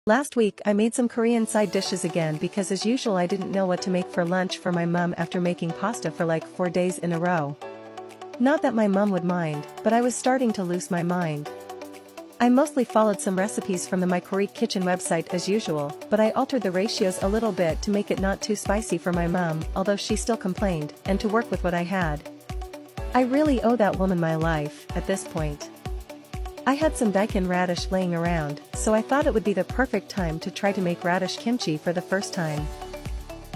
Last week I made some Korean side dishes again because as usual I didn't know what to make for lunch for my mum after making pasta for like 4 days in a row. Not that my mum would mind, but I was starting to lose my mind. I mostly followed some recipes from the My Korea Kitchen website as usual, but I altered the ratios a little bit to make it not too spicy for my mum, although she still complained, and to work with what I had. I really owe that woman my life, at this point. I had some daikon radish laying around, so I thought it would be the perfect time to try to make radish kimchi for the first time.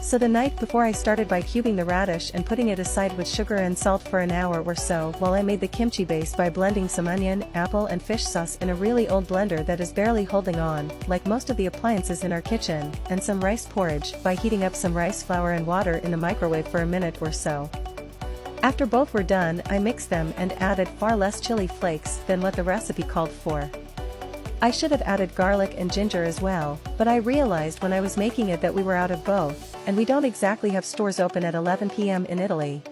So the night before I started by cubing the radish and putting it aside with sugar and salt for an hour or so while I made the kimchi base by blending some onion, apple and fish sauce in a really old blender that is barely holding on, like most of the appliances in our kitchen, and some rice porridge by heating up some rice flour and water in the microwave for a minute or so. After both were done, I mixed them and added far less chili flakes than what the recipe called for. I should have added garlic and ginger as well, but I realized when I was making it that we were out of both, and we don't exactly have stores open at 11 p.m. in Italy.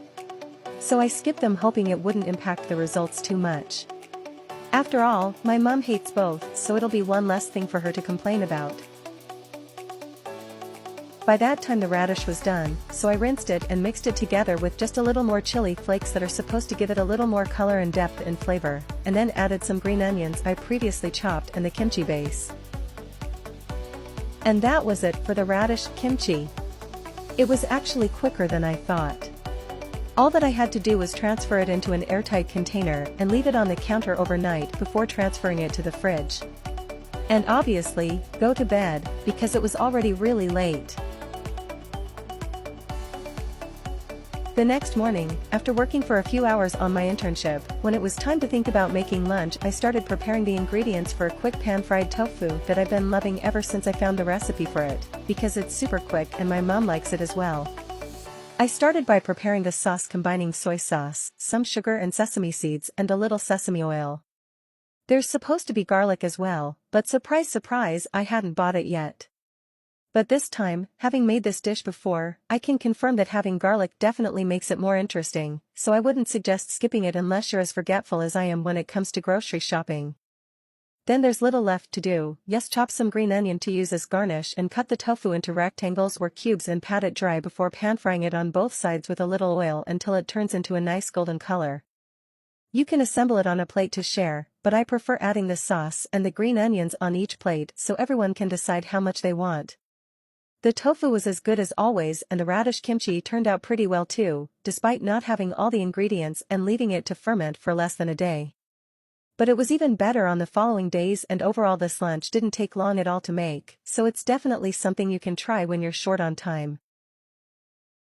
So I skipped them hoping it wouldn't impact the results too much. After all, my mum hates both, so it'll be one less thing for her to complain about. By that time the radish was done, so I rinsed it and mixed it together with just a little more chili flakes that are supposed to give it a little more color and depth and flavor, and then added some green onions I previously chopped and the kimchi base. And that was it for the radish kimchi. It was actually quicker than I thought. All that I had to do was transfer it into an airtight container and leave it on the counter overnight before transferring it to the fridge. And obviously, go to bed, because it was already really late. The next morning, after working for a few hours on my internship, when it was time to think about making lunch, I started preparing the ingredients for a quick pan-fried tofu that I've been loving ever since I found the recipe for it, because it's super quick and my mom likes it as well. I started by preparing the sauce combining soy sauce, some sugar and sesame seeds and a little sesame oil. There's supposed to be garlic as well, but surprise surprise I hadn't bought it yet. But this time, having made this dish before, I can confirm that having garlic definitely makes it more interesting, so I wouldn't suggest skipping it unless you're as forgetful as I am when it comes to grocery shopping. Then there's little left to do. Yes, chop some green onion to use as garnish and cut the tofu into rectangles or cubes and pat it dry before pan-frying it on both sides with a little oil until it turns into a nice golden color. You can assemble it on a plate to share, but I prefer adding the sauce and the green onions on each plate so everyone can decide how much they want. The tofu was as good as always and the radish kimchi turned out pretty well too, despite not having all the ingredients and leaving it to ferment for less than a day. But it was even better on the following days and overall this lunch didn't take long at all to make, so it's definitely something you can try when you're short on time.